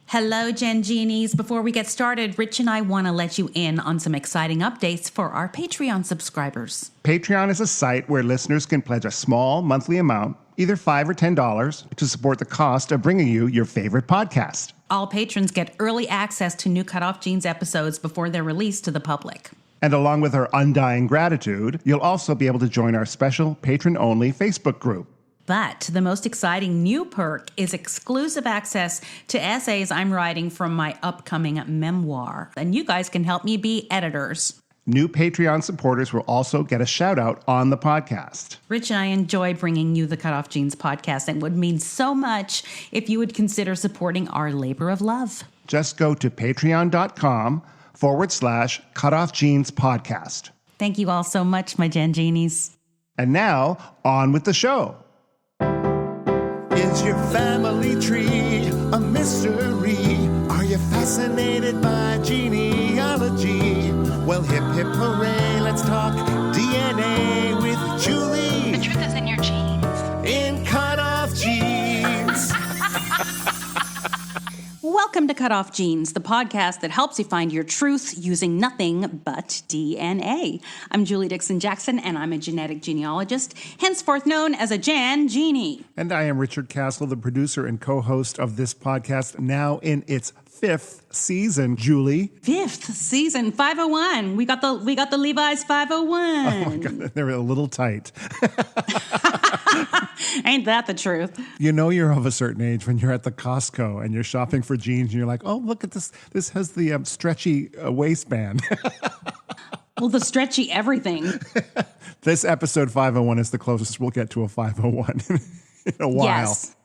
Hello, Gen Genies. Before we get started, Rich and I want to let you in on some exciting updates for our Patreon subscribers. Patreon is a site where listeners can pledge a small monthly amount, either $5 or $10, to support the cost of bringing you your favorite podcast. All patrons get early access to new CutOff Jeans episodes before they're released to the public. And along with our undying gratitude, you'll also be able to join our special patron-only Facebook group. But the most exciting new perk is exclusive access to essays I'm writing from my upcoming memoir. And you guys can help me be editors. New Patreon supporters will also get a shout-out on the podcast. Rich and I enjoy bringing you the CutOff Jeans podcast and would mean so much if you would consider supporting our labor of love. Just go to patreon.com/CutOff Jeans podcast. Thank you all so much, my Gen Genies. And now, on with the show. Is your family tree a mystery? Are you fascinated by genealogy? Well, hip, hip, hooray, let's talk DNA with Julie. The truth is in your genes. In CutOff Jeans. Welcome to CutOff Jeans, the podcast that helps you find your truth using nothing but DNA. I'm Julie Dixon Jackson, and I'm a genetic genealogist, henceforth known as a Jan Genie. And I am Richard Castle, the producer and co-host of this podcast, now in its 5th season. Julie, 5th season, 501. We got the Levi's 501. oh my God, they're a little tight. Ain't that the truth? You know you're of a certain age when you're at the Costco and you're shopping for jeans and you're like, oh, look at this. This has the stretchy waistband. Well, the stretchy everything. This episode 501 is the closest we'll get to a 501 in a while. Yes.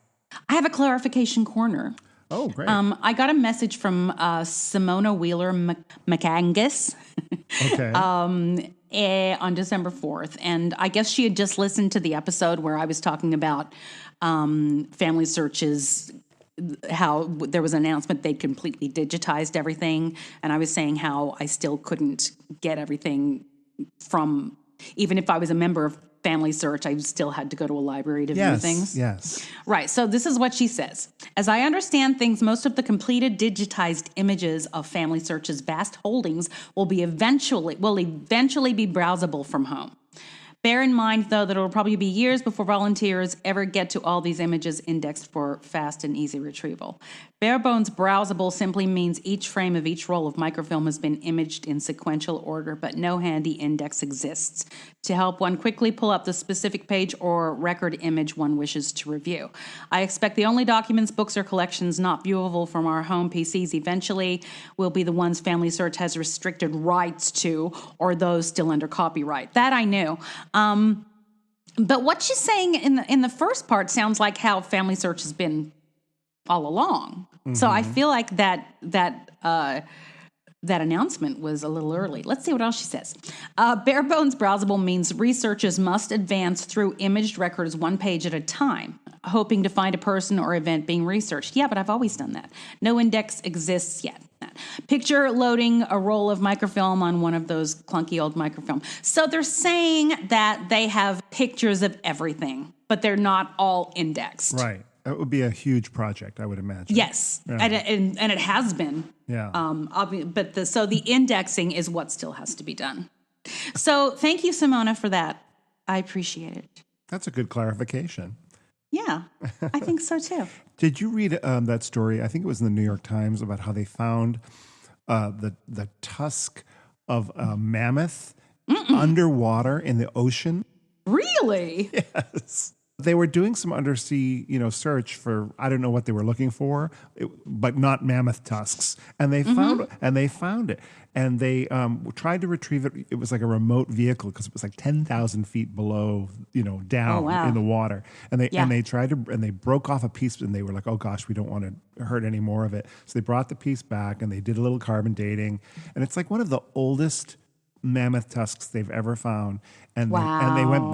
I have a clarification corner. Oh, great. I got a message from Simona Wheeler McAngus. Okay. On December 4th. And I guess she had just listened to the episode where I was talking about family searches, how there was an announcement they'd completely digitized everything. And I was saying how I still couldn't get everything from, even if I was a member of Family Search, I still had to go to a library to view things. Yes. Right. So this is what she says. As I understand things, most of the completed digitized images of Family Search's vast holdings will eventually be browsable from home. Bear in mind, though, that it will probably be years before volunteers ever get to all these images indexed for fast and easy retrieval. Bare bones browsable simply means each frame of each roll of microfilm has been imaged in sequential order, but no handy index exists to help one quickly pull up the specific page or record image one wishes to review. I expect the only documents, books, or collections not viewable from our home PCs eventually will be the ones Family Search has restricted rights to, or those still under copyright. That I knew. But what she's saying in the first part sounds like how Family Search has been all along. Mm-hmm. So I feel like that announcement was a little early. Let's see what else she says. Bare bones browsable means researchers must advance through imaged records one page at a time, hoping to find a person or event being researched. Yeah, but I've always done that. No index exists yet. Picture loading a roll of microfilm on one of those clunky old microfilm. So they're saying that they have pictures of everything, but they're not all indexed. Right. It would be a huge project, I would imagine. Yes, yeah. and it has been. Yeah. But the indexing is what still has to be done. So thank you, Simona, for that. I appreciate it. That's a good clarification. Yeah, I think so too. Did you read that story? I think it was in the New York Times about how they found the tusk of a mammoth underwater in the ocean. Really? Yes. They were doing some undersea, search for, I don't know what they were looking for, but not mammoth tusks. And they found it. And they tried to retrieve it. It was like a remote vehicle because it was like 10,000 feet below, down in the water. And they tried to, and they broke off a piece, and they were like, oh gosh, we don't want to hurt any more of it. So they brought the piece back and they did a little carbon dating. And it's like one of the oldest mammoth tusks they've ever found, and they went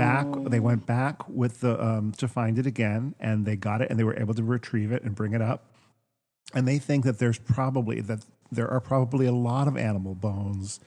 back with the to find it again, and they got it, and they were able to retrieve it and bring it up. And they think that there are probably a lot of animal bones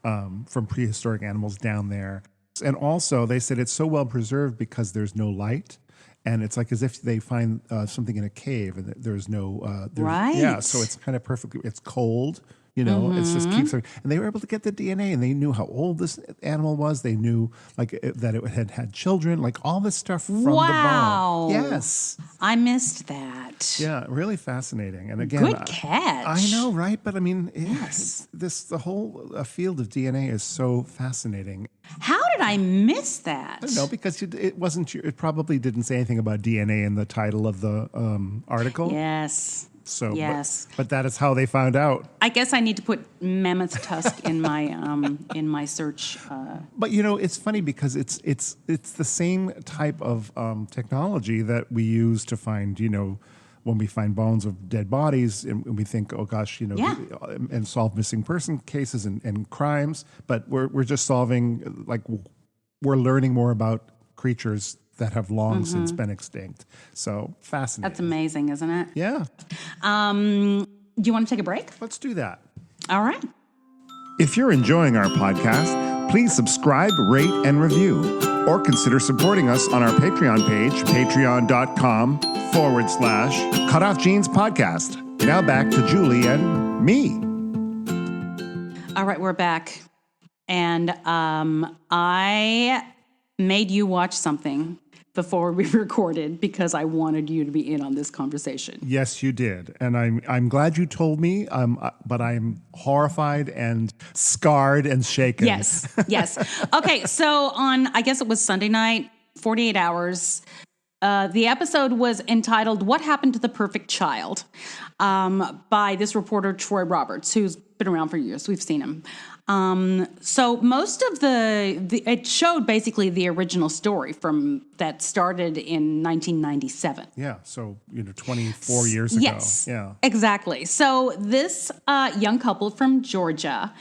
from prehistoric animals down there. And also they said it's so well preserved because there's no light and it's like as if they find something in a cave, and there's no Right. Yeah, so it's kind of perfectly. It's cold. It's just keeps her. And they were able to get the DNA, and they knew how old this animal was. They knew that it had children, like all this stuff from the Wow. bone. Yes. I missed that. Yeah, really fascinating. And again, Good catch. I know, right? But I mean, Yes. the whole field of DNA is so fascinating. How did I miss that? No, because it wasn't. It probably didn't say anything about DNA in the title of the article. Yes. So, Yes. but that is how they found out. I guess I need to put mammoth tusk in my search. But it's funny because it's the same type of technology that we use to find when we find bones of dead bodies, and we think, oh gosh, Yeah. and solve missing person cases and crimes. But we're just solving, we're learning more about creatures that have long since been extinct. So fascinating. That's amazing, isn't it? Yeah. Do you want to take a break? Let's do that. All right. If you're enjoying our podcast, please subscribe, rate, and review, or consider supporting us on our Patreon page, patreon.com/CutOff Jeans Podcast. Now back to Julie and me. All right, we're back. And I made you watch something before we recorded because I wanted you to be in on this conversation. Yes, you did. And I'm glad you told me, but I'm horrified and scarred and shaken. Yes, yes. Okay, so on, I guess it was Sunday night, 48 Hours, the episode was entitled What Happened to the Perfect Child by this reporter, Troy Roberts, who's been around for years. We've seen him. So most of it showed basically the original story that started in 1997. Yeah, so 24 years ago. Yes, yeah, exactly. So this young couple from Georgia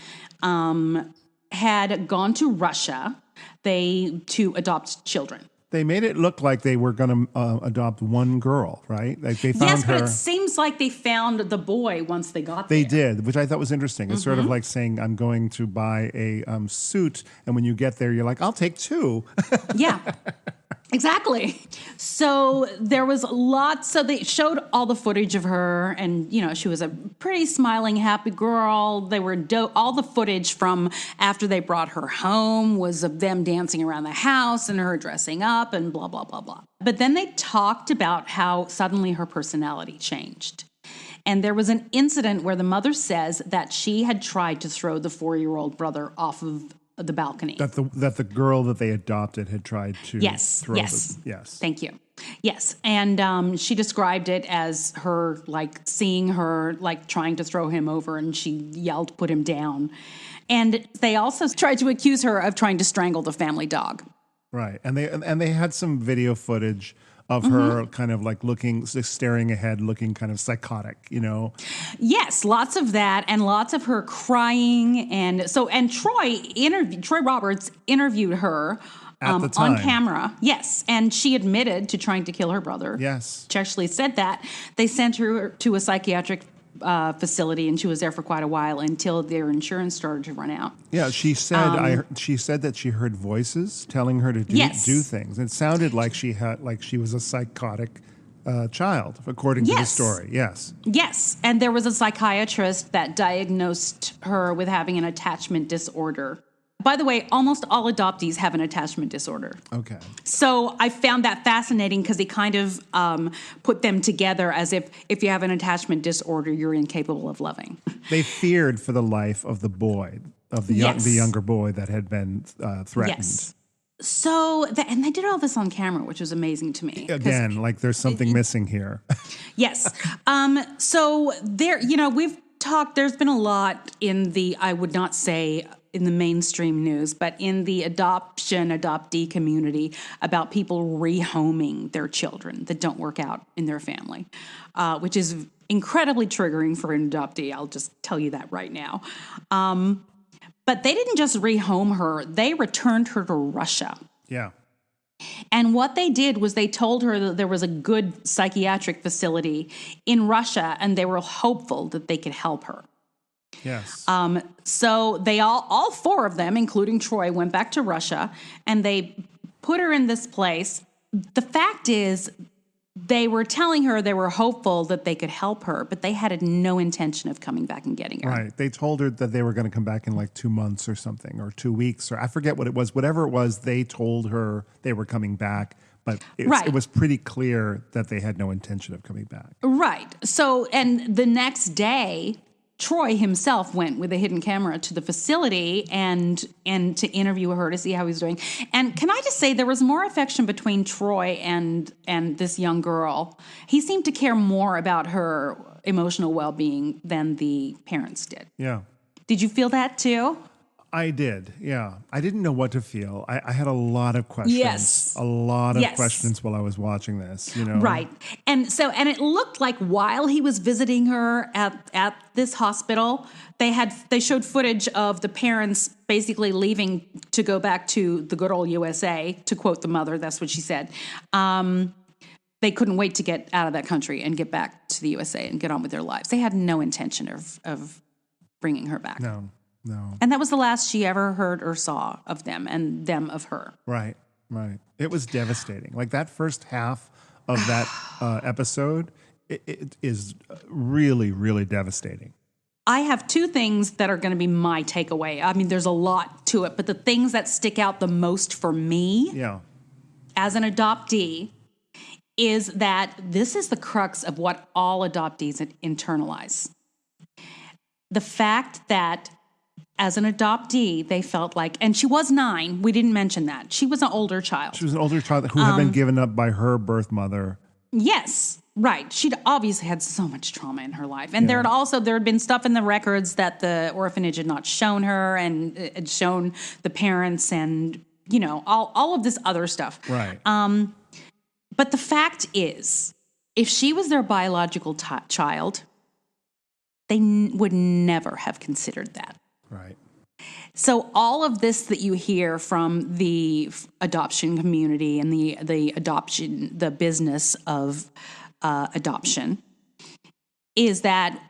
had gone to Russia to adopt children. They made it look like they were going to adopt one girl, right? Like they found her. Yes, but it seems like they found the boy once they got They there. did, which I thought was interesting. It's sort of like saying, I'm going to buy a suit, and when you get there, you're like, I'll take two. Yeah, exactly. So there was so they showed all the footage of her, and, she was a pretty smiling, happy girl. They were all the footage from after they brought her home was of them dancing around the house and her dressing up and blah, blah, blah, blah. But then they talked about how suddenly her personality changed. And there was an incident where the mother says that she had tried to throw the 4-year-old brother off of the balcony. That the girl that they adopted had tried to throw yes. Yes. Thank you. Yes. And she described it as her, seeing her, trying to throw him over, and she yelled, put him down. And they also tried to accuse her of trying to strangle the family dog. Right. And they had some video footage of her kind of looking, staring ahead, looking kind of psychotic, Yes, lots of that, and lots of her crying, and Troy Roberts interviewed her At the time. on camera. Yes, and she admitted to trying to kill her brother. Yes. She actually said that. They sent her to a psychiatric facility, and she was there for quite a while until their insurance started to run out. Yeah, she said she said that she heard voices telling her to do things. It sounded like she was a psychotic child, according to the story. Yes. Yes, and there was a psychiatrist that diagnosed her with having an attachment disorder. By the way, almost all adoptees have an attachment disorder. Okay. So I found that fascinating because he kind of put them together as if you have an attachment disorder, you're incapable of loving. They feared for the life of the boy, of the younger boy that had been threatened. Yes. So, and they did all this on camera, which was amazing to me. Again, there's something missing here. Yes. So there, we've talked, there's been a lot in I would not say in the mainstream news, but in the adoptee community about people rehoming their children that don't work out in their family, which is incredibly triggering for an adoptee. I'll just tell you that right now. But they didn't just rehome her. They returned her to Russia. Yeah. And what they did was they told her that there was a good psychiatric facility in Russia, and they were hopeful that they could help her. Yes. So they all four of them, including Troy, went back to Russia, and they put her in this place. the fact is, they were telling her they were hopeful that they could help her, but they had no intention of coming back and getting her. Right. They told her that they were going to come back in like 2 months or something, or 2 weeks, or I forget what it was. Whatever it was, they told her they were coming back, but it was pretty clear that they had no intention of coming back. Right. So, and the next day, Troy himself went with a hidden camera to the facility and to interview her to see how he's doing. And can I just say, there was more affection between Troy and this young girl. He seemed to care more about her emotional well-being than the parents did. Yeah. Did you feel that too? I did, yeah. I didn't know what to feel. I had a lot of questions. Yes. A lot of questions while I was watching this, you know. Right. And it looked like while he was visiting her at this hospital, they showed footage of the parents basically leaving to go back to the good old USA, to quote the mother, that's what she said. They couldn't wait to get out of that country and get back to the USA and get on with their lives. They had no intention of bringing her back. No. And that was the last she ever heard or saw of them, and them of her. Right. It was devastating. Like that first half of that episode, it is really, really devastating. I have two things that are going to be my takeaway. I mean, there's a lot to it, but the things that stick out the most for me as an adoptee is that this is the crux of what all adoptees internalize. The fact that as an adoptee, they felt like, and she was 9, we didn't mention that. She was an older child. She was an older child who had been given up by her birth mother. Yes, right. She'd obviously had so much trauma in her life. And there had been stuff in the records that the orphanage had not shown her, and it had shown the parents, and, you know, all of this other stuff. Right. But the fact is, if she was their biological child, they would never have considered that. Right. So all of this that you hear from the adoption community and the business of adoption is that,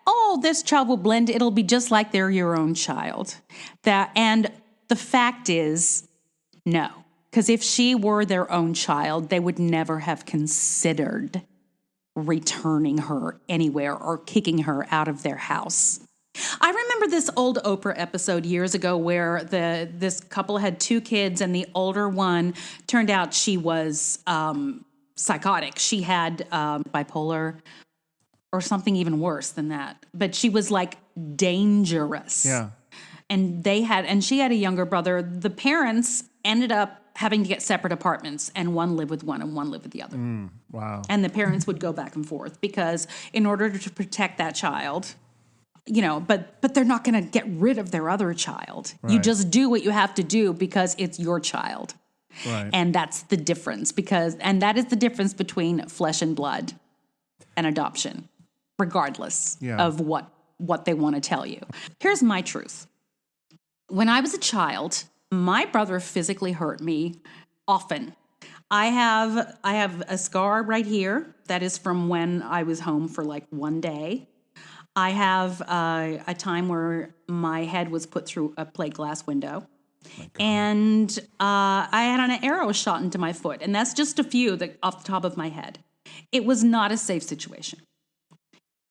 this child will blend. It'll be just like they're your own child. And the fact is, no. Because if she were their own child, they would never have considered returning her anywhere or kicking her out of their house. I remember this old Oprah episode years ago where this couple had 2 kids, and the older one turned out she was psychotic. She had bipolar or something even worse than that. But she was like dangerous. Yeah. And she had a younger brother. The parents ended up having to get separate apartments, and one lived with one and one lived with the other. Wow. And the parents would go back and forth because in order to protect that child, you know, but they're not going to get rid of their other child. Right. You just do what you have to do because it's your child. Right. And that's the difference and that is the difference between flesh and blood and adoption, regardless of what they want to tell you. Here's my truth. When I was a child, my brother physically hurt me often. I have a scar right here that is from when I was home for like one day. I have a time where my head was put through a plate glass window. And I had an arrow shot into my foot. And that's just a few off the top of my head. It was not a safe situation.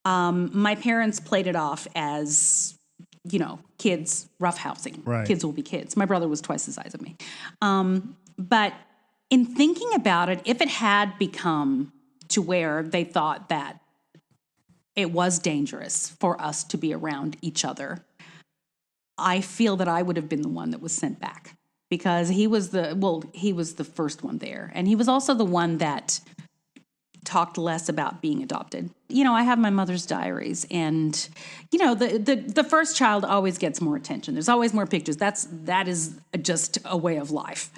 My parents played it off as, you know, kids roughhousing. Right. Kids will be kids. My brother was twice the size of me. But in thinking about it, if it had become to where they thought that it was dangerous for us to be around each other, I feel that I would have been the one that was sent back because he was the first one there. And he was also the one that talked less about being adopted. You know, I have my mother's diaries, and, you know, the first child always gets more attention. There's always more pictures. That is just a way of life.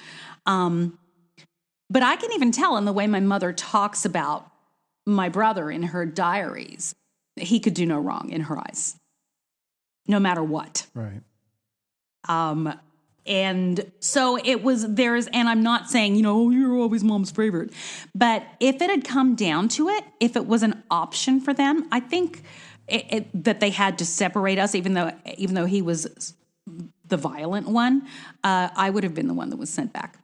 But I can even tell in the way my mother talks about my brother in her diaries, he could do no wrong in her eyes, no matter what. Right. And so and I'm not saying, you know, you're always mom's favorite, but if it had come down to it, if it was an option for them, I think that they had to separate us, even though he was the violent one, I would have been the one that was sent back.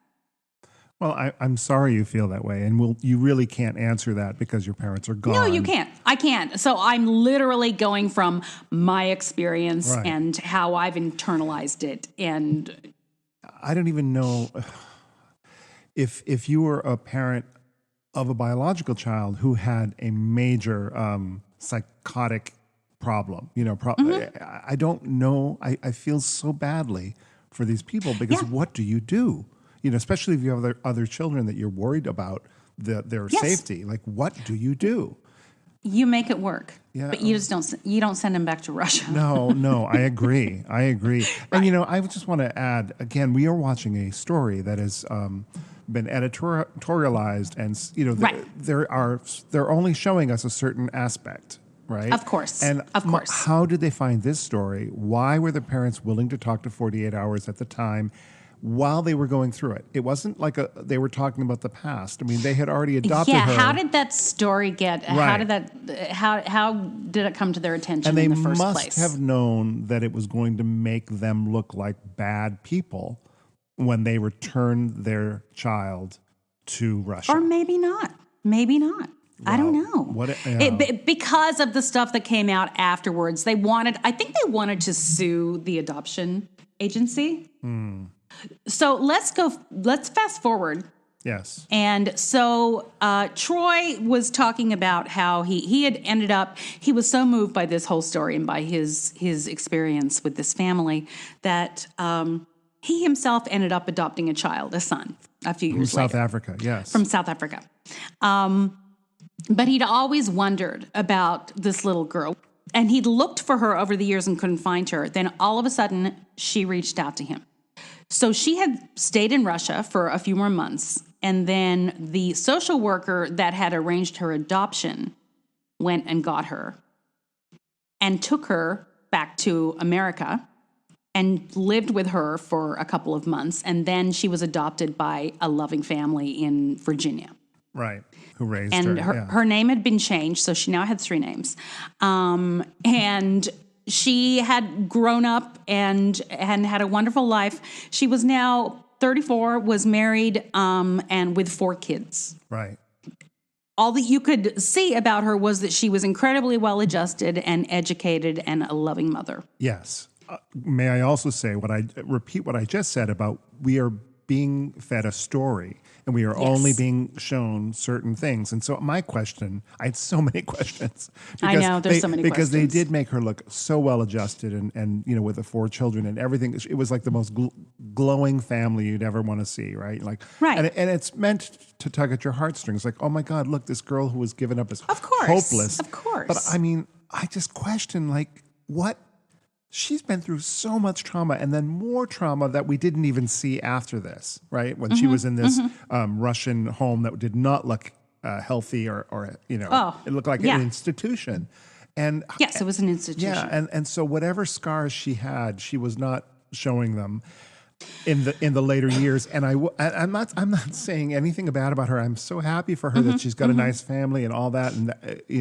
Well, I'm sorry you feel that way, and you really can't answer that because your parents are gone. No, you can't. I can't. So I'm literally going from my experience Right. and how I've internalized it. And I don't even know if you were a parent of a biological child who had a major psychotic problem. I don't know. I feel so badly for these people because Yeah. what do you do? Especially if you have other children that you're worried about their Yes. safety. Like, what do you do? you make it work. Yeah. But you just don't send them back to Russia. No, I agree. And, I just want to add, again, we are watching a story that has been editorialized and, Right. they're only showing us a certain aspect, right? Of course. And Of course. how did they find this story? Why were the parents willing to talk to 48 hours at the time while they were going through it? It wasn't like they were talking about the past. I mean, they had already adopted her. How did that story get? Right. How did it come to their attention And they in the first must place? have known that it was going to make them look like bad people when they returned their child to Russia. Or maybe not. Maybe not. I don't know. Because of the stuff that came out afterwards, I think they wanted to sue the adoption agency. So let's fast forward. Yes. And so Troy was talking about how he had ended up, he was so moved by this whole story and by his experience with this family that he himself ended up adopting a son, a few years later. South Africa, yes. From South Africa. But he'd always wondered about this little girl. And he'd looked for her over the years and couldn't find her. Then all of a sudden, she reached out to him. So she had stayed in Russia for a few more months. And then the social worker that had arranged her adoption went and got her and took her back to America and lived with her for a couple of months. And then she was adopted by a loving family in Virginia. Right. Who raised And her. Yeah. her name had been changed, so she now had 3 names. And she had grown up and had a wonderful life. She was now 34, was married, and with 4 kids. Right. All that you could see about her was that she was incredibly well-adjusted and educated and a loving mother. Yes. May I also say repeat what I just said about we are being fed a story and we are only being shown certain things. And so my question, I had so many questions. I know, there's so many because questions. they did make her look so well adjusted and with the 4 children and everything. It was like the most glowing family you'd ever want to see, right? Like, Right. And it's meant to tug at your heartstrings. Like, oh my God, look, this girl who was given up as Of course. hopeless. Of course. But I mean, I just question, like, what? She's been through so much trauma and then more trauma that we didn't even see after this, right? When she was in this Russian home that did not look healthy or it looked like an institution. And Yes, it was an institution. yeah, and so whatever scars she had, she was not showing them in the later years. And I'm not saying anything bad about her. I'm so happy for her that she's got a nice family and all that, and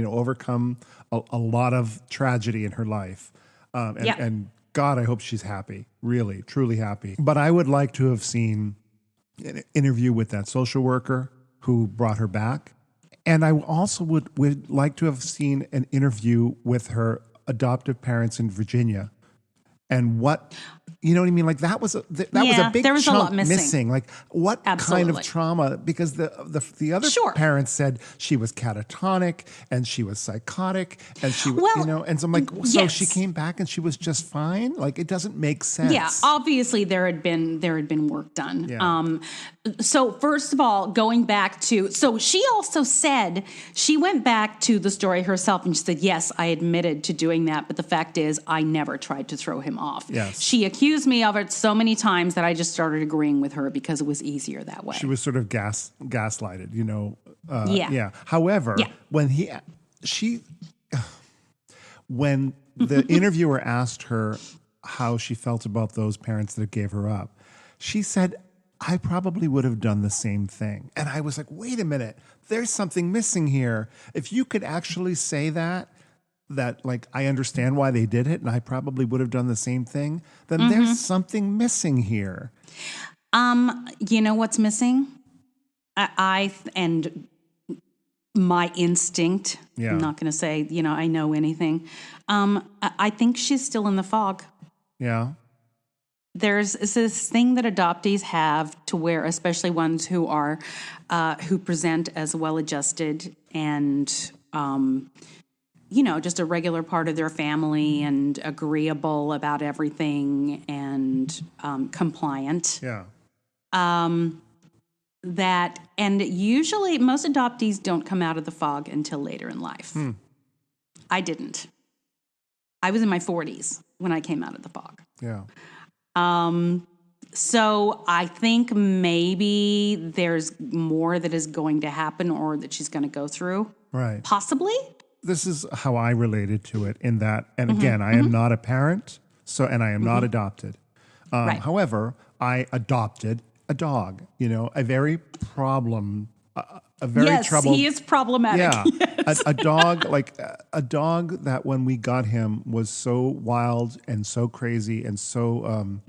overcome a lot of tragedy in her life. And God, I hope she's happy, really, truly happy. But I would like to have seen an interview with that social worker who brought her back. And I also would like to have seen an interview with her adoptive parents in Virginia. And what, you know what I mean? Like that was a big there was a chunk lot missing. Like what kind Absolutely. of trauma? Because the other Sure. parents said she was catatonic and she was psychotic and she was, Well, and so I'm like, so yes. she came back and she was just fine? Like it doesn't make sense. Yeah, obviously there had been work done. Yeah. So first of all, going back to, so she also said, she went back to the story herself and she said, yes, I admitted to doing that, but the fact is I never tried to throw him off. Yes. She accused me of it so many times that I just started agreeing with her because it was easier that way. She was sort of gaslighted, Yeah. However, Yeah. when the interviewer asked her how she felt about those parents that gave her up, she said, I probably would have done the same thing. And I was like, wait a minute, there's something missing here. If you could actually say that like I understand why they did it and I probably would have done the same thing, then there's something missing here. You know what's missing? And my instinct, Yeah. I'm not going to say, I know anything. I think she's still in the fog. Yeah. There's this thing that adoptees have to where, especially ones who are, who present as well-adjusted and, just a regular part of their family and agreeable about everything and compliant. Yeah. And usually most adoptees don't come out of the fog until later in life. I didn't. I was in my 40s when I came out of the fog. Yeah. So I think maybe there's more that is going to happen or that she's going to go through. Right. Possibly. This is how I related to it in that, and again, I am not a parent, and I am not adopted. Right. However, I adopted a dog, a very Yes, troubled. he is problematic. Yeah. A dog, a dog that when we got him was so wild and so crazy and so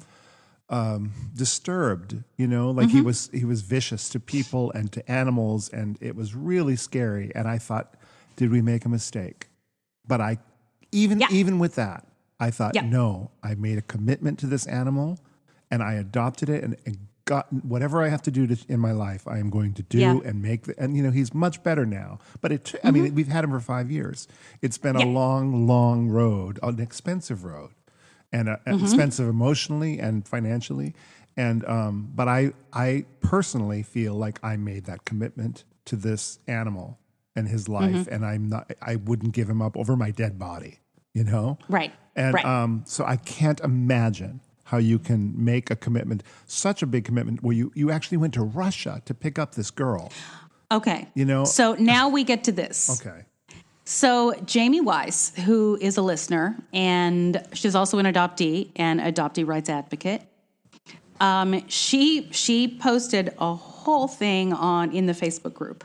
disturbed, he was vicious to people and to animals, and it was really scary. And I thought, did we make a mistake? But even with that, I thought, no, I made a commitment to this animal and I adopted it and got whatever I have to do in my life, I am going to do and make he's much better now. But I mean, we've had him for 5 years. It's been a long, long road, an expensive road, and expensive emotionally and financially. And but I personally feel like I made that commitment to this animal and his life, and I wouldn't give him up over my dead body, Right. And right. So I can't imagine how you can make a commitment, such a big commitment, where you actually went to Russia to pick up this girl. Okay. So now we get to this. Okay. So Jamie Weiss, who is a listener, and she's also an adoptee and adoptee rights advocate, she posted a whole thing in the Facebook group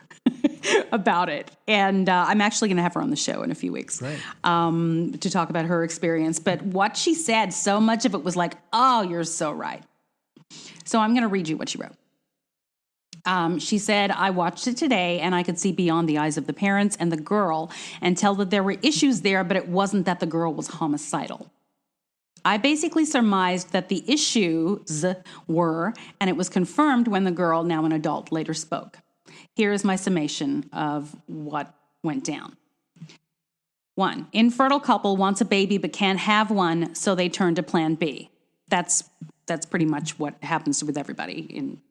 about it. And I'm actually going to have her on the show in a few weeks to talk about her experience. But what she said, so much of it was like, oh, you're so right. So I'm going to read you what she wrote. She said, I watched it today and I could see beyond the eyes of the parents and the girl and tell that there were issues there, but it wasn't that the girl was homicidal. I basically surmised that the issues were, and it was confirmed when the girl, now an adult, later spoke. Here is my summation of what went down. 1, infertile couple wants a baby but can't have one, so they turn to plan B. That's pretty much what happens with everybody in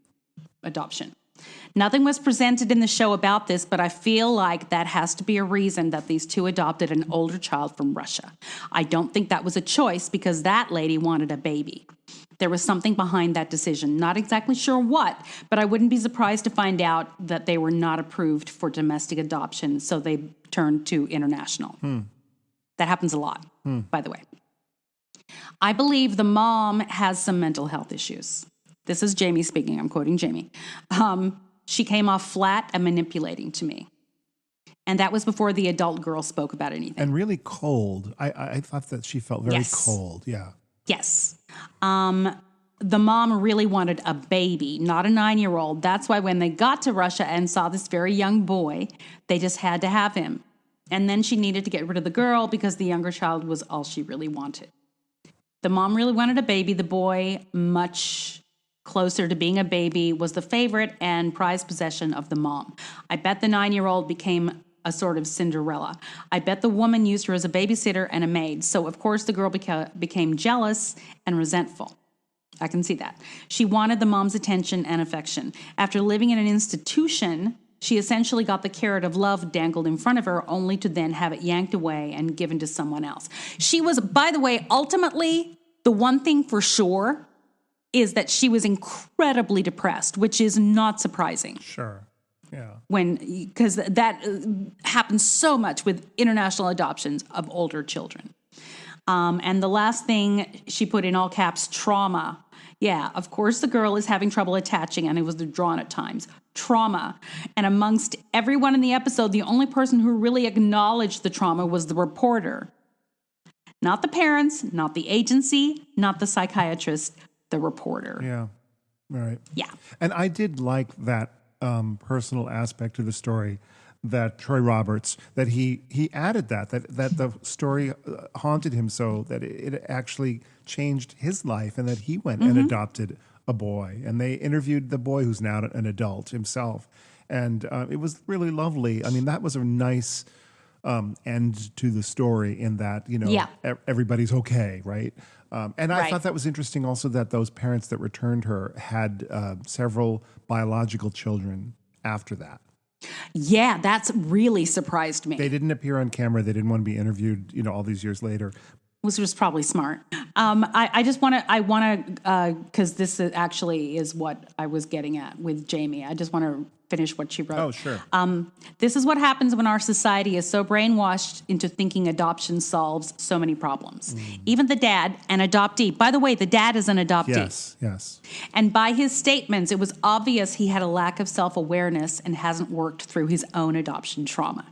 adoption. Nothing was presented in the show about this, but I feel like that has to be a reason that these two adopted an older child from Russia. I don't think that was a choice because that lady wanted a baby. There was something behind that decision. Not exactly sure what, but I wouldn't be surprised to find out that they were not approved for domestic adoption, so they turned to international. That happens a lot, by the way. I believe the mom has some mental health issues. This is Jamie speaking. I'm quoting Jamie. She came off flat and manipulating to me. And that was before the adult girl spoke about anything. And really cold. I thought that she felt very cold. Yeah. Yes. The mom really wanted a baby, not a 9-year-old. That's why when they got to Russia and saw this very young boy, they just had to have him. And then she needed to get rid of the girl because the younger child was all she really wanted. The mom really wanted a baby. The boy, much closer to being a baby, was the favorite and prized possession of the mom. I bet the 9-year-old became a sort of Cinderella. I bet the woman used her as a babysitter and a maid. So, of course, the girl became jealous and resentful. I can see that. She wanted the mom's attention and affection. After living in an institution, she essentially got the carrot of love dangled in front of her, only to then have it yanked away and given to someone else. She was, by the way, ultimately, the one thing for sure is that she was incredibly depressed, which is not surprising. Sure. Yeah. Because that happens so much with international adoptions of older children. And the last thing she put in all caps, trauma. Yeah, of course the girl is having trouble attaching, and it was drawn at times. Trauma. And amongst everyone in the episode, the only person who really acknowledged the trauma was the reporter. Not the parents, not the agency, not the psychiatrist, the reporter. Yeah. Right. Yeah. And I did like that personal aspect to the story that Troy Roberts, that he added that the story haunted him so that it actually changed his life, and that he went and adopted a boy. And they interviewed the boy, who's now an adult himself. And it was really lovely. I mean, that was a nice end to the story, in that, everybody's okay, right? And I thought that was interesting also, that those parents that returned her had several biological children after that. Yeah, that's really surprised me. They didn't appear on camera. They didn't want to be interviewed, all these years later. Which was probably smart. I just want to, because this actually is what I was getting at with Jamie. I just want to finish what she wrote. Oh, sure. This is what happens when our society is so brainwashed into thinking adoption solves so many problems. Even the dad, an adoptee. By the way, the dad is an adoptee. Yes. And by his statements, it was obvious he had a lack of self-awareness and hasn't worked through his own adoption trauma.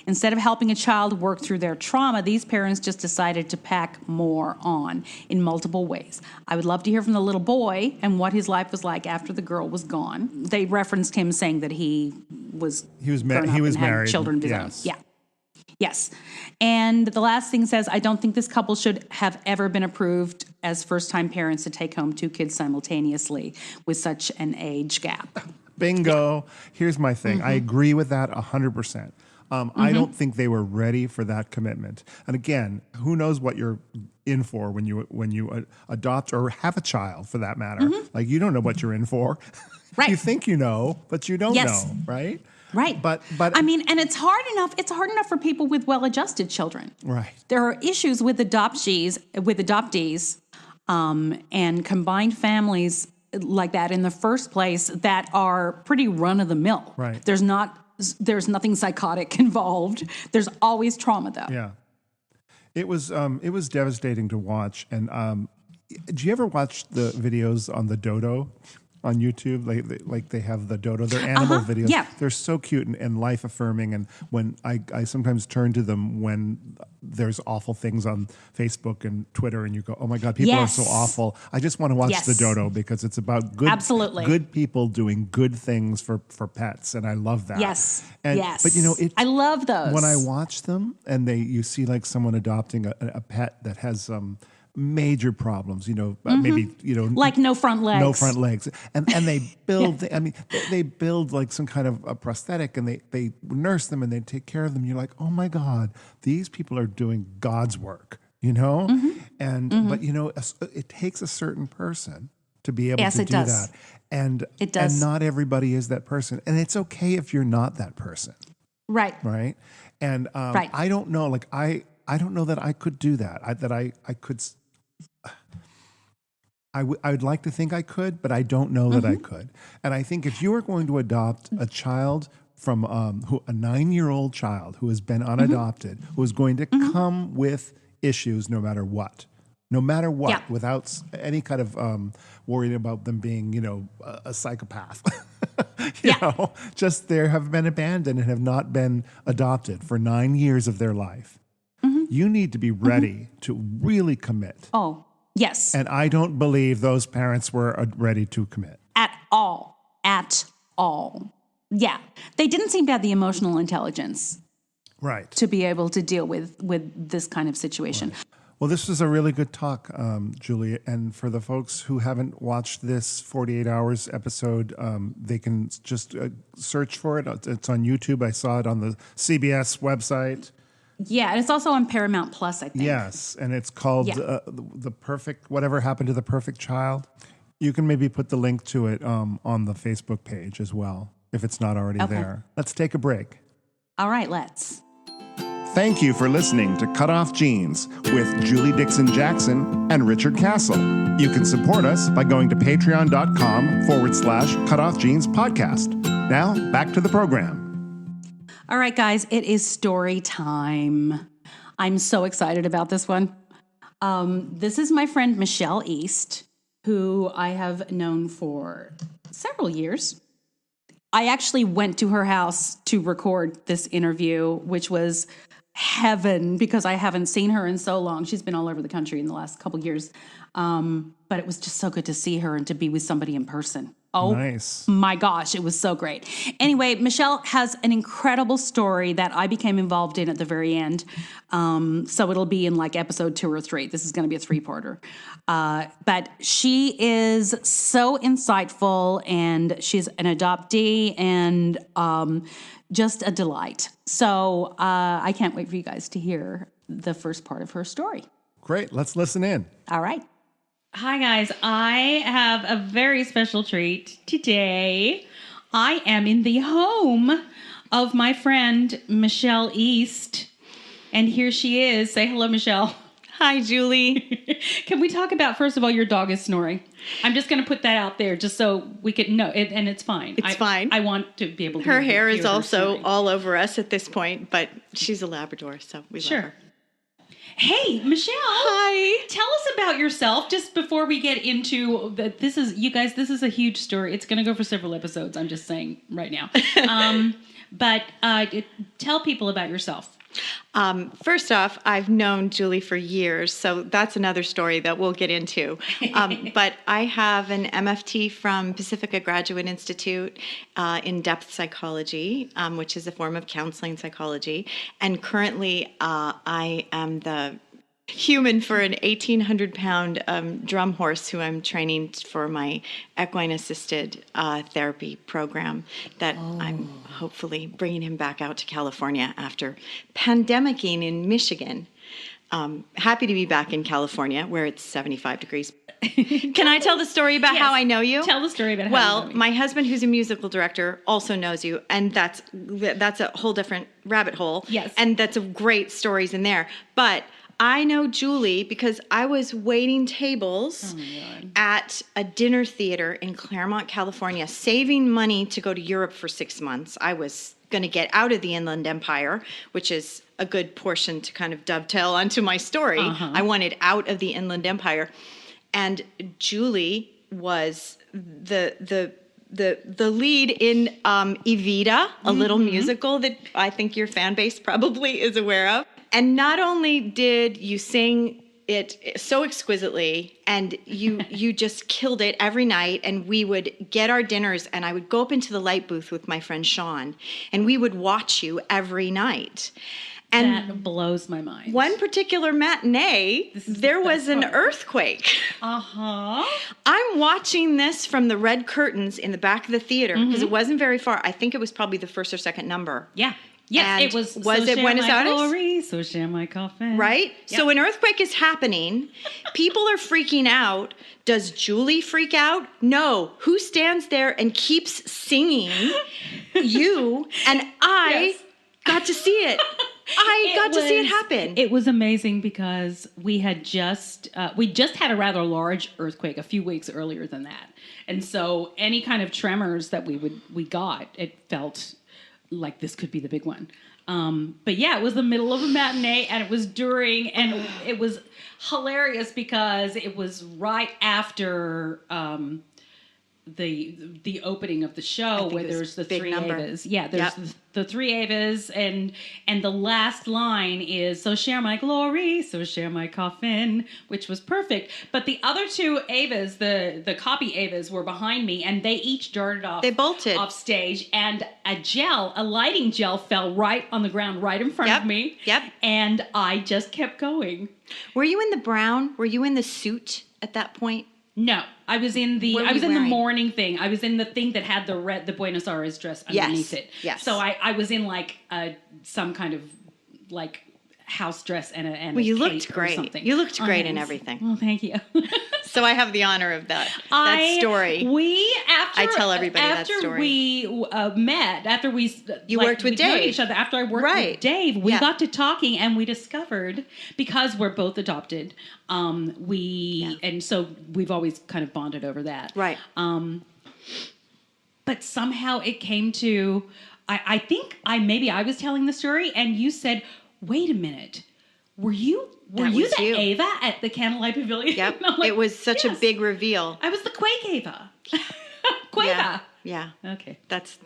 Instead of helping a child work through their trauma, these parents just decided to pack more on in multiple ways. I would love to hear from the little boy and what his life was like after the girl was gone. They referenced him saying that he was married, children of his own. yes. Yeah. Yes. And the last thing says, I don't think this couple should have ever been approved as first-time parents to take home two kids simultaneously with such an age gap. Bingo. Here's my thing. I agree with that 100%. I don't think they were ready for that commitment. And again, who knows what you're in for when you adopt or have a child, for that matter. Like, you don't know what you're in for. Right. You think you know, but you don't Yes. know, right? Right. But I mean, and it's hard enough for people with well-adjusted children. Right. There are issues with adoptees, and combined families like that in the first place that are pretty run-of-the-mill. Right. There's nothing psychotic involved. There's always trauma, though. Yeah. It was devastating to watch. And do you ever watch the videos on the dodo on YouTube? Like they have the dodo. They're animal videos. Yeah. They're so cute and life affirming. And when I sometimes turn to them when there's awful things on Facebook and Twitter, and you go, oh my God, people are so awful. I just want to watch the dodo, because it's about good people doing good things for pets. And I love that. Yes. And, yes. But I love those. When I watch them and you see like someone adopting a pet that has major problems, maybe, like no front legs. And they build, they build like some kind of a prosthetic, and they nurse them and they take care of them. You're like, oh my God, these people are doing God's work, And, but it takes a certain person to be able to do that. And it does. And not everybody is that person. And it's okay if you're not that person. Right. Right. And right. I don't know, like I don't know that I could do that. I would like to think I could, but I don't know that I could. And I think if you are going to adopt a child from a 9-year-old child who has been unadopted, who is going to come with issues no matter what, without any kind of worrying about them being, a psychopath. Just they have been abandoned and have not been adopted for 9 years of their life. You need to be ready to really commit. Oh, yes. And I don't believe those parents were ready to commit. At all. Yeah. They didn't seem to have the emotional intelligence. Right. To be able to deal with this kind of situation. Right. Well, this was a really good talk, Julie. And for the folks who haven't watched this 48 Hours episode, they can just search for it. It's on YouTube. I saw it on the CBS website. Yeah, and it's also on Paramount Plus, I think. Yes, and it's called The Perfect, Whatever Happened to the Perfect Child. You can maybe put the link to it on the Facebook page as well, if it's not already there. Let's take a break. All right, let's. Thank you for listening to Cut Off Genes with Julie Dixon Jackson and Richard Castle. You can support us by going to patreon.com/Cutoff Genes podcast. Now, back to the program. All right, guys, it is story time. I'm so excited about this one. This is my friend Michele East, who I have known for several years. I actually went to her house to record this interview, which was heaven because I haven't seen her in so long. She's been all over the country in the last couple years. But it was just so good to see her and to be with somebody in person. Oh Nice. my gosh, it was so great. Anyway, Michele has an incredible story that I became involved in at the very end. So it'll be in like episode 2 or 3. This is going to be a 3-parter. But she is so insightful, and she's an adoptee, and just a delight. So I can't wait for you guys to hear the first part of her story. Great. Let's listen in. All right. Hi, guys. I have a very special treat today. I am in the home of my friend, Michele East. And here she is. Say hello, Michele. Hi, Julie. Can we talk about, first of all, your dog is snoring? I'm just going to put that out there just so we can know. And it's fine. It's fine. I want to be able to Her hear hair is her also snoring. all over us at this point, but she's a Labrador, so we Sure. love her. Hey, Michele. Hi. Tell us about yourself just before we get into this is, you guys, this is a huge story. It's going to go for several episodes. I'm just saying right now. But tell people about yourself. First off, I've known Julie for years, so that's another story that we'll get into. But I have an MFT from Pacifica Graduate Institute in depth psychology, which is a form of counseling psychology. And currently, I am the human for an 1,800-pound drum horse who I'm training for my equine-assisted therapy program that I'm hopefully bringing him back out to California after pandemicing in Michigan. Happy to be back in California where it's 75 degrees. Can I tell the story about how I know you? Tell the story about how you know Well, me. my husband, who's a musical director, also knows you, and that's a whole different rabbit hole. Yes. And that's a great stories in there. But I know Julie because I was waiting tables at a dinner theater in Claremont, California, saving money to go to Europe for 6 months. I was going to get out of the Inland Empire, which is a good portion to kind of dovetail onto my story. I wanted out of the Inland Empire. And Julie was the lead in Evita, a little musical that I think your fan base probably is aware of. And not only did you sing it so exquisitely, and you just killed it every night, and we would get our dinners, and I would go up into the light booth with my friend Sean, and we would watch you every night. And That blows my mind. one particular matinee, there was an earthquake. Uh-huh. I'm watching this from the red curtains in the back of the theater because it wasn't very far. I think it was probably the first or second number. Yeah. Yes, And it was. was so it share Buenos my Aires? glory, so share my coffin. Right? Yep. So an earthquake is happening. People are freaking out. Does Julie freak out? No. Who stands there and keeps singing? You. And I got to see it. I got to see it happen. It was amazing because we just had a rather large earthquake a few weeks earlier than that, and so any kind of tremors that we got, it felt like this could be the big one. But yeah, it was the middle of a matinee, and it was during, and it was hilarious because it was right after the opening of the show where it was there's the big three number. Avas. Yeah, there's Yep. the three Avas, and the last line is "So share my glory, so share my coffin," which was perfect. But the other two Avas, the copy Avas, were behind me, and they each darted off. They bolted. Off stage, and a lighting gel, fell right on the ground, right in front of me. Yep. And I just kept going. Were you in the brown? Were you in the suit at that point? No, I was in the What were I was you in the wearing? morning thing. I was in the thing that had the Buenos Aires dress underneath it. Yes. So I was in like some kind of like house dress and a Well, you cape looked or great. something. You looked Oh, great in yes. everything. Well, thank you. So I have the honor of that story. I tell everybody that after story. we met, after we You like, worked with we knew Dave. each other. After I worked Right. with Dave, we Yeah. got to talking, and we discovered, because we're both adopted, and so we've always kind of bonded over that. Right. But somehow it came to, I think maybe I was telling the story, and you said, "Wait a minute, were you That the was you. Ava at the Candlelight Pavilion?" Yep. And I'm like, It was such a "Yes, big reveal. I was the Quake Ava. Quava. Yeah. Yeah. Okay. That's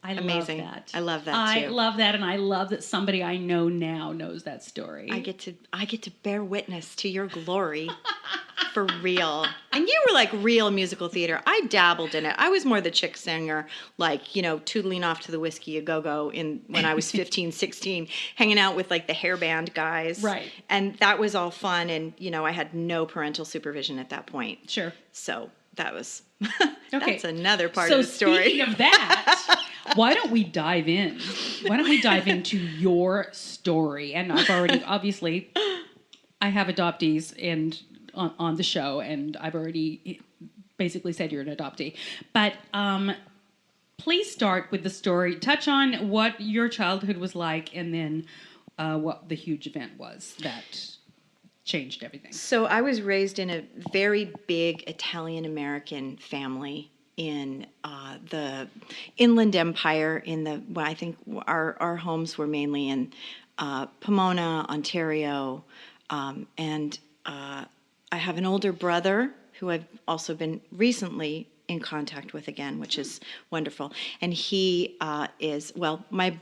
I amazing. love that. I love that I too. love that, and I love that somebody I know now knows that story. I get to bear witness to your glory. For real. And you were like real musical theater. I dabbled in it. I was more the chick singer, like, tootling off to the Whiskey A Go-Go when I was 15, 16, hanging out with like the hairband guys. Right. And that was all fun. And, I had no parental supervision at that point. Sure. So that was, Okay. that's another part of the story. So speaking of that, why don't we dive in? Why don't we dive into your story? And I've already, obviously, I have adoptees and on the show, and I've already basically said you're an adoptee. But please start with the story. Touch on what your childhood was like, and then what the huge event was that changed everything. So I was raised in a very big Italian-American family in the Inland Empire. I think our homes were mainly in Pomona, Ontario, and I have an older brother who I've also been recently in contact with again, which is wonderful. And he is, my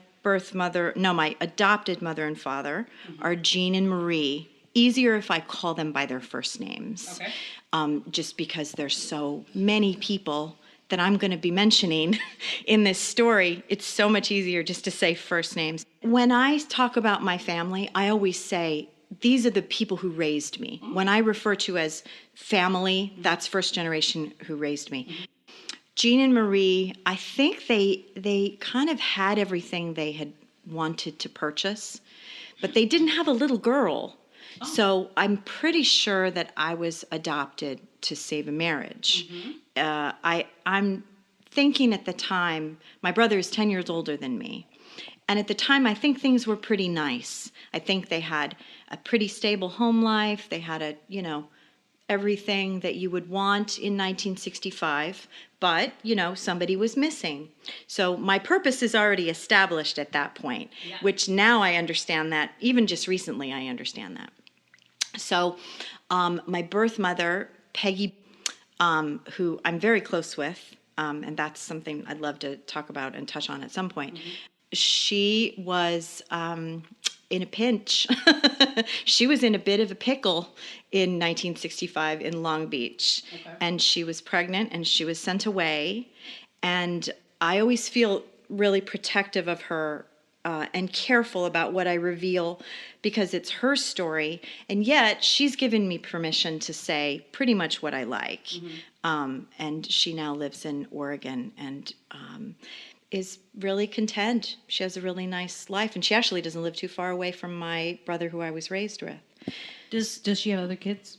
adopted mother and father are Jean and Marie. Easier if I call them by their first names. Okay. Just because there's so many people that I'm going to be mentioning in this story, it's so much easier just to say first names. When I talk about my family, I always say, these are the people who raised me. When I refer to as family, that's first generation who raised me. Jean and Marie, I think they kind of had everything they had wanted to purchase, but they didn't have a little girl. So I'm pretty sure that I was adopted to save a marriage. I'm thinking at the time, my brother is 10 years older than me. And at the time, I think things were pretty nice. I think they had a pretty stable home life. They had everything that you would want in 1965. But, somebody was missing. So my purpose is already established at that point, which now I understand that. Even just recently, I understand that. So my birth mother, Peggy, who I'm very close with, and that's something I'd love to talk about and touch on at some point, she was in a pinch. She was in a bit of a pickle in 1965 in Long Beach. Okay. And she was pregnant and she was sent away. And I always feel really protective of her and careful about what I reveal because it's her story. And yet she's given me permission to say pretty much what I like. And she now lives in Oregon and is really content. She has a really nice life. And she actually doesn't live too far away from my brother who I was raised with. Does she have other kids?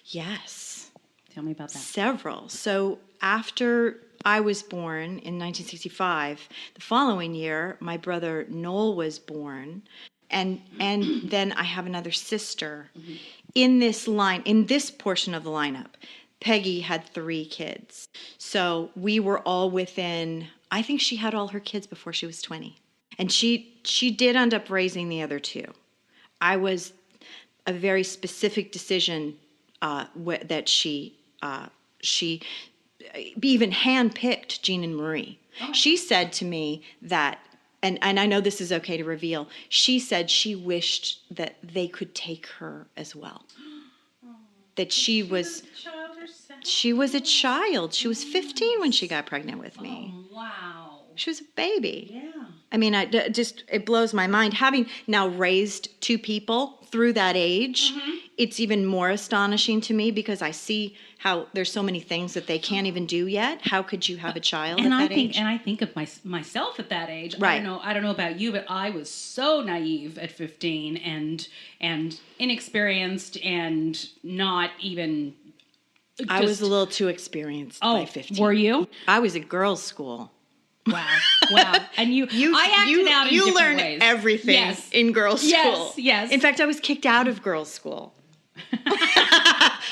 Yes. Tell me about that. Several. So after I was born in 1965, the following year, my brother Noel was born. And then I have another sister. In this portion of the lineup, Peggy had 3 kids. So we were all within, I think she had all her kids before she was 20. And she did end up raising the other 2. I was a very specific decision that she even handpicked Jean and Marie. Oh. She said to me that, and I know this is okay to reveal, she said she wished that they could take her as well. That she was a child. She was 15 when she got pregnant with me. Oh, wow. She was a baby. Yeah. I mean, it blows my mind. Having now raised 2 people through that age, it's even more astonishing to me because I see how there's so many things that they can't even do yet. How could you have a child at that age? And I think of myself at that age. Right. I don't know about you, but I was so naive at 15 and inexperienced and not even. I was a little too experienced by 15. Were you? I was at girls' school. Wow. And I acted out in different learn ways. Everything in girls' school. Yes. In fact, I was kicked out of girls' school.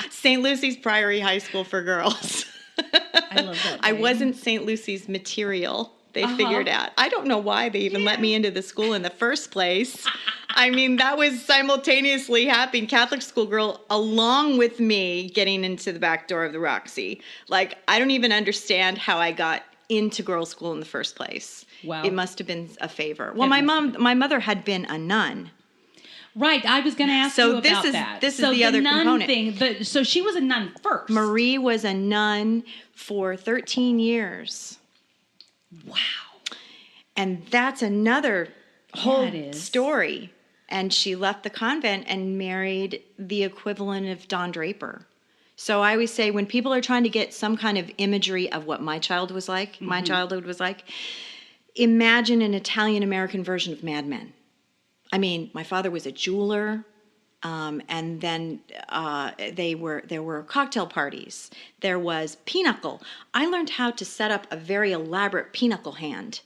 St. Lucy's Priory High School for girls. I love that. I wasn't St. Lucy's material. They figured out. I don't know why they even let me into the school in the first place. I mean, that was simultaneously happening. Catholic schoolgirl, along with me getting into the back door of the Roxy. Like, I don't even understand how I got into girls' school in the first place. Wow. It must have been a favor. Well, my mother had been a nun. Right. I was going to ask So you this about is- that. this is so the other nun component. thing. So she was a nun first. Marie was a nun for 13 years. Wow. And that's another whole it is. story. And she left the convent and married the equivalent of Don Draper. So I always say when people are trying to get some kind of imagery of what my childhood was like, imagine an Italian-American version of Mad Men. I mean, my father was a jeweler. And then there were cocktail parties. There was pinochle. I learned how to set up a very elaborate pinochle hand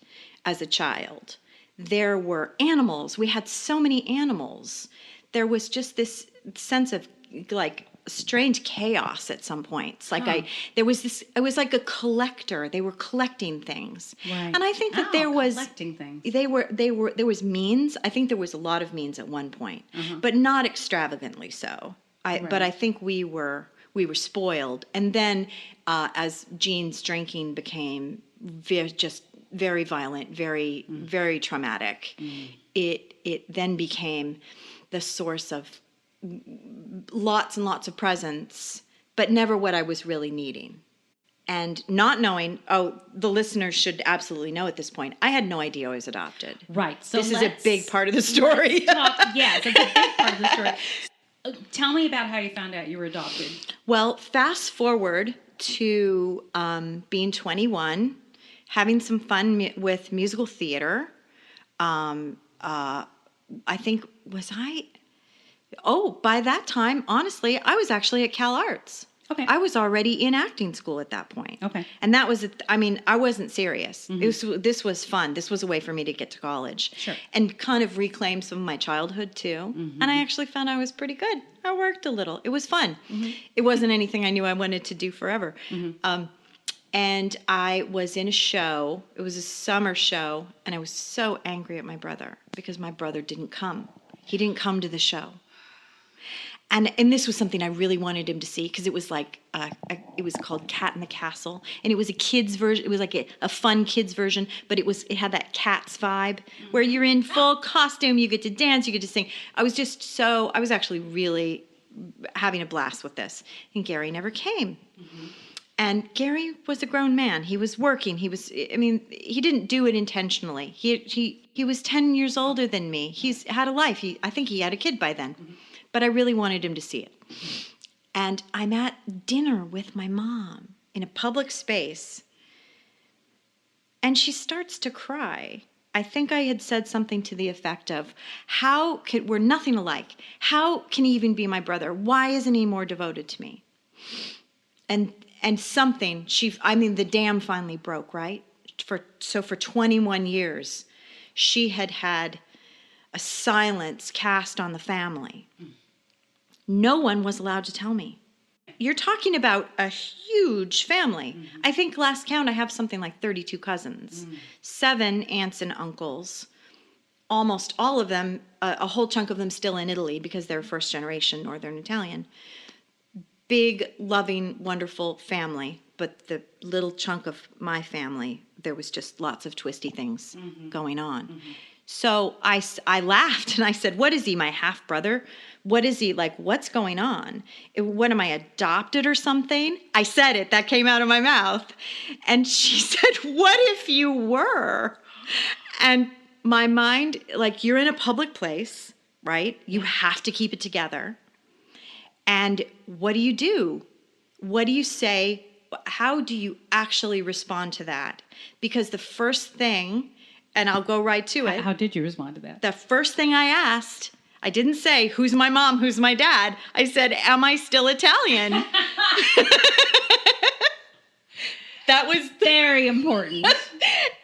as a child. There were animals. We had so many animals. There was just this sense of like strange chaos at some points. Like there was this. It was like a collector. They were collecting things. Right. And I think that there was collecting things. There was means. I think there was a lot of means at one point, but not extravagantly so. But I think we were spoiled. And then as Jean's drinking became just very violent, very traumatic, it then became the source of lots and lots of presents, but never what I was really needing. And not knowing, the listeners should absolutely know at this point, I had no idea I was adopted. Right. So this is a big part of the story. Yes, it's a big part of the story. Tell me about how you found out you were adopted. Well, fast forward to being 21, having some fun with musical theater. I think, by that time, honestly, I was actually at Cal Arts. Okay. I was already in acting school at that point. Okay. And that was, I wasn't serious. This was fun. This was a way for me to get to college. Sure. And kind of reclaim some of my childhood too. And I actually found I was pretty good. I worked a little. It was fun. It wasn't anything I knew I wanted to do forever. And I was in a show. It was a summer show. And I was so angry at my brother because my brother didn't come. He didn't come to the show. And this was something I really wanted him to see because it was like it was called Cat in the Castle, and it was a kids version. It was like a fun kids version, but it had that Cats vibe where you're in full costume, you get to dance, you get to sing. I was actually really having a blast with this, and Gary never came. And Gary was a grown man. He was working. He didn't do it intentionally. He was 10 years older than me. He's had a life. I think he had a kid by then. But I really wanted him to see it. And I'm at dinner with my mom in a public space, and she starts to cry. I think I had said something to the effect of, we're nothing alike. How can he even be my brother? Why isn't he more devoted to me? And something, the dam finally broke, right? For 21 years, she had a silence cast on the family. No one was allowed to tell me. You're talking about a huge family. I think last count I have something like 32 cousins, 7 aunts and uncles, almost all of them, a whole chunk of them still in Italy because they're first generation Northern Italian. Big, loving, wonderful family, but the little chunk of my family, there was just lots of twisty things going on. So I laughed and I said, what is he, my half-brother? What is he, like, what's going on? What, am I adopted or something? I said it, that came out of my mouth. And she said, what if you were? And my mind, like, you're in a public place, right? You have to keep it together. And what do you do? What do you say? How do you actually respond to that? Because the first thing, and I'll go right to it. How did you respond to that? The first thing I asked, I didn't say, who's my mom, who's my dad? I said, am I still Italian? That was very important.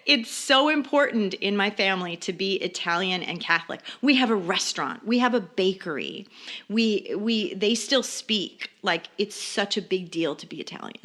It's so important in my family to be Italian and Catholic. We have a restaurant. We have a bakery. They still speak. Like, it's such a big deal to be Italian.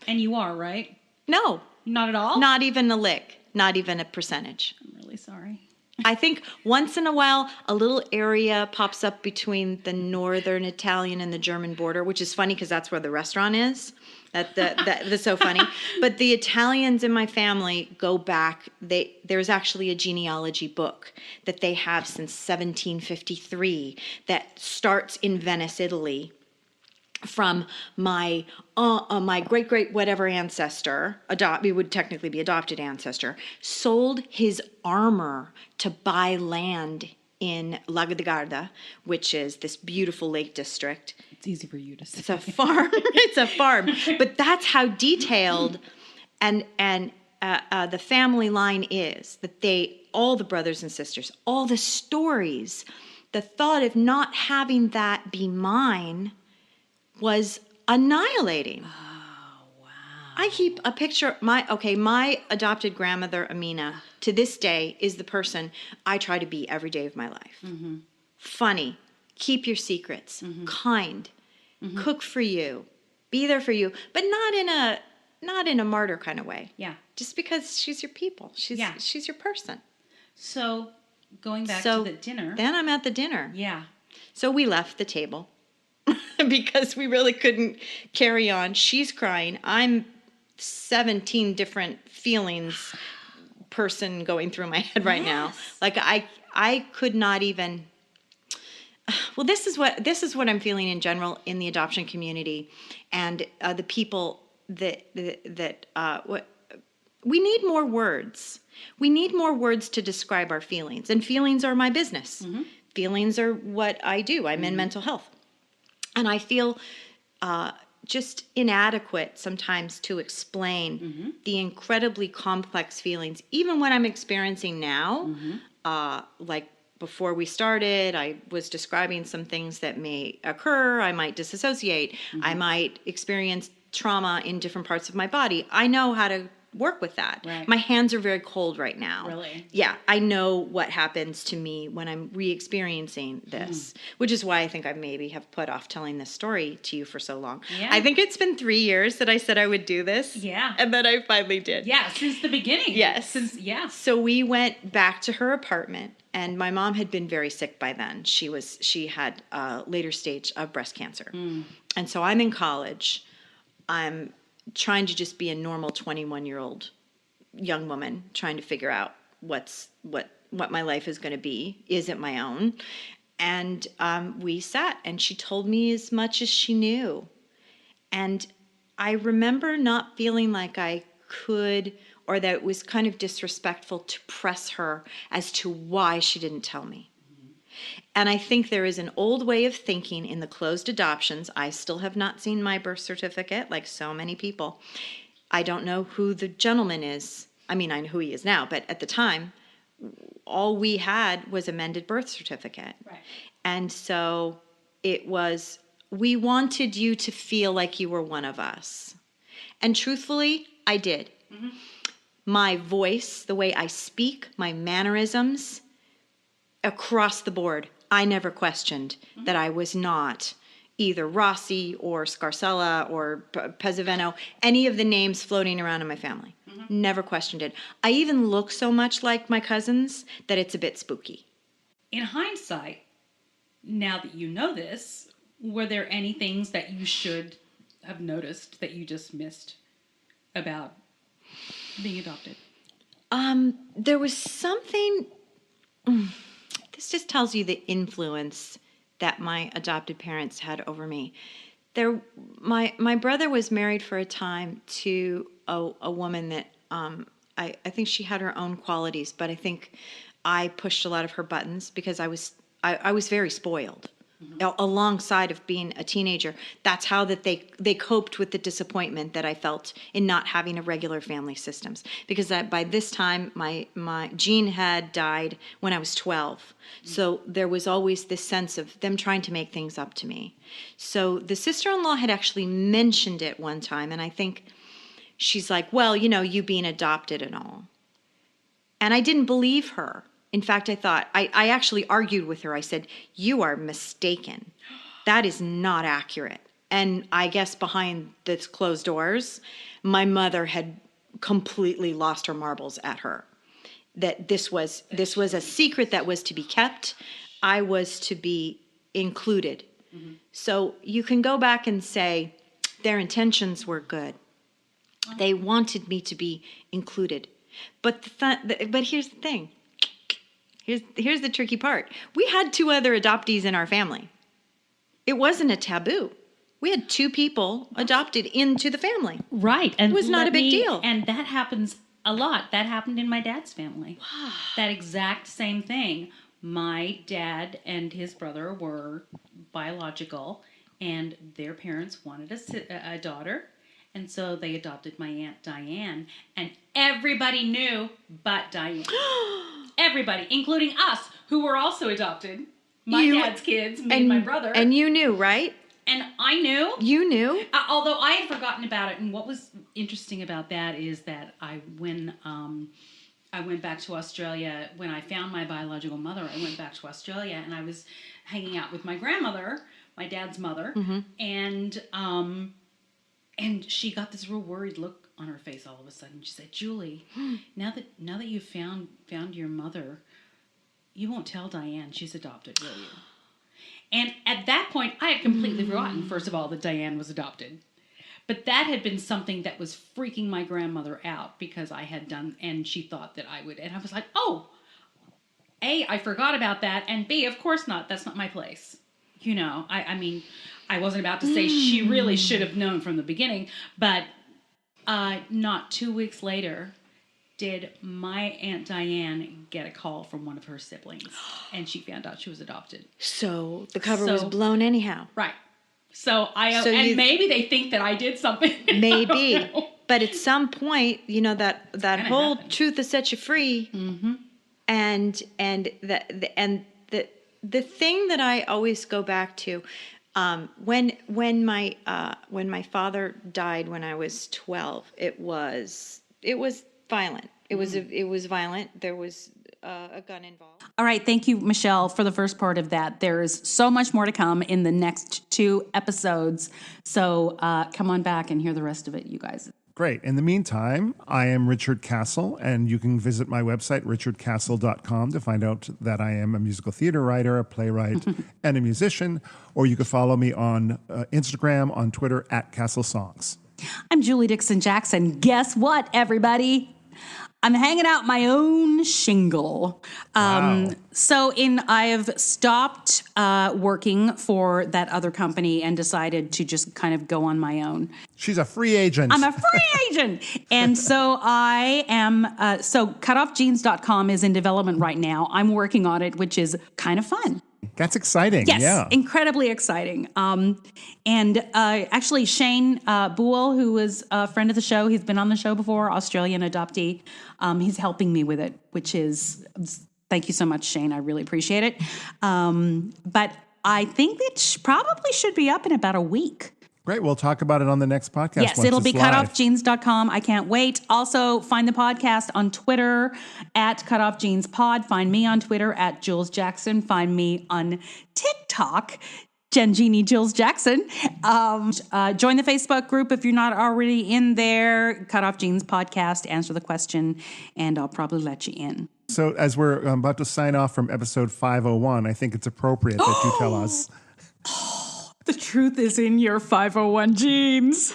And you are, right? No. Not at all? Not even a lick. Not even a percentage. I'm really sorry. I think once in a while, a little area pops up between the northern Italian and the German border, which is funny because that's where the restaurant is. That's so funny. But the Italians in my family go back. There's actually a genealogy book that they have since 1753 that starts in Venice, Italy, from my great great whatever ancestor, he would technically be adopted ancestor, sold his armor to buy land in Lago di Garda, which is this beautiful lake district. It's easy for you to say. It's a farm. It's a farm. But that's how detailed and the family line is, that all the brothers and sisters, all the stories, the thought of not having that be mine was annihilating. Oh, wow. I keep a picture. My adopted grandmother, Amina, to this day is the person I try to be every day of my life. Mm-hmm. Funny, keep your secrets, kind, cook for you, be there for you, but not in a martyr kind of way. Yeah. Just because she's your people. She's your person. So going back to the dinner. Then I'm at the dinner. Yeah. So we left the table because we really couldn't carry on. She's crying. I'm 17 different feelings person going through my head right now. Like I could not even. Well, this is what I'm feeling in general in the adoption community, and the people that we need more words. We need more words to describe our feelings, and feelings are my business. Mm-hmm. Feelings are what I do. I'm in mental health, and I feel just inadequate sometimes to explain the incredibly complex feelings, even when I'm experiencing now. Like before we started, I was describing some things that may occur. I might disassociate. I might experience trauma in different parts of my body. I know how to work with that. Right. My hands are very cold right now. Really? Yeah, I know what happens to me when I'm re-experiencing this, which is why I think I maybe have put off telling this story to you for so long. Yeah. I think it's been 3 years that I said I would do this. Yeah. And then I finally did. Yeah, since the beginning. Yes. So we went back to her apartment, and my mom had been very sick by then. She had a later stage of breast cancer. And so I'm in college. I'm trying to just be a normal 21-year-old young woman, trying to figure out what my life is going to be. Is it my own? And we sat, and she told me as much as she knew. And I remember not feeling like I could, or that it was kind of disrespectful to press her as to why she didn't tell me. And I think there is an old way of thinking in the closed adoptions. I still have not seen my birth certificate, like so many people. I don't know who the gentleman is. I mean, I know who he is now, but at the time, all we had was amended birth certificate. Right. And so it was, we wanted you to feel like you were one of us. And truthfully, I did. My voice, the way I speak, my mannerisms, across the board, I never questioned that I was not either Rossi or Scarcella or Pezzaveno, any of the names floating around in my family. Never questioned it. I even look so much like my cousins that it's a bit spooky. in hindsight, now that you know this, were there any things that you should have noticed that you just missed about being adopted? There was something. This just tells you the influence that my adopted parents had over me. My brother was married for a time to a woman that I think she had her own qualities, but I think I pushed a lot of her buttons because I was very spoiled. Alongside of being a teenager, that's how that they coped with the disappointment that I felt in not having a regular family systems. Because by this time, my Jean had died when I was 12, so there was always this sense of them trying to make things up to me. So the sister-in-law had actually mentioned it one time, and I think she's like, "Well, you being adopted and all," and I didn't believe her. In fact, I actually argued with her. I said, "You are mistaken. That is not accurate." And I guess behind the closed doors, my mother had completely lost her marbles at her. that this was a secret that was to be kept. I was to be included. So you can go back and say their intentions were good. They wanted me to be included. But but here's the thing. Here's the tricky part. We had 2 other adoptees in our family. It wasn't a taboo. We had 2 people adopted into the family. Right. And it was not a big deal. And that happens a lot. That happened in my dad's family. That exact same thing. My dad and his brother were biological, and their parents wanted a daughter. And so they adopted my Aunt Diane. And everybody knew but Diane. Everybody, including us, who were also adopted. My dad's kids, me and my brother. And you knew, right? And I knew. You knew. Although I had forgotten about it. And what was interesting about that is that when I went back to Australia, when I found my biological mother, I went back to Australia and I was hanging out with my grandmother, my dad's mother, and she got this real worried look on her face all of a sudden. She said, "Julie, now that you've found your mother, you won't tell Diane she's adopted, will you?" And at that point, I had completely forgotten, first of all, that Diane was adopted. But that had been something that was freaking my grandmother out because I had done, and she thought that I would. And I was like, oh, A, I forgot about that, and B, of course not. That's not my place. You know, I mean, I wasn't about to say she really should have known from the beginning, but not 2 weeks later did my Aunt Diane get a call from one of her siblings, and she found out she was adopted. So the cover was blown anyhow. Right. So maybe they think that I did something. Maybe. But at some point, you know, that whole happened. truth has set you free. And the thing that I always go back to, when my father died when I was 12, it was violent. It was violent. There was a gun involved. All right. Thank you, Michele, for the first part of that. There's so much more to come in the next 2 episodes. So come on back and hear the rest of it, you guys. Great. In the meantime, I am Richard Castle, and you can visit my website, richardcastle.com, to find out that I am a musical theater writer, a playwright, and a musician. Or you can follow me on Instagram, on Twitter, @CastleSongs. I'm Julie Dixon Jackson. Guess what, everybody? I'm hanging out my own shingle. Wow. I've stopped working for that other company and decided to just kind of go on my own. She's a free agent. I'm a free agent. And so I am, CutOffJeans.com is in development right now. I'm working on it, which is kind of fun. That's exciting. Yes, yeah. incredibly exciting. Actually, Shane Buell, who was a friend of the show, he's been on the show before, Australian adoptee. He's helping me with it, which is, thank you so much, Shane. I really appreciate it. But I think it probably should be up in about a week. Great. We'll talk about it on the next podcast. Yes, once it'll be it's live. cutoffjeans.com. I can't wait. Also, find the podcast on Twitter @CutOffJeansPod. Find me on Twitter @Jules Jackson. Find me on TikTok, Gengini Jules Jackson. Join the Facebook group if you're not already in there. Cut Off Jeans Podcast. Answer the question, and I'll probably let you in. So as we're about to sign off from episode 501, I think it's appropriate that you tell us. The truth is in your 501 jeans.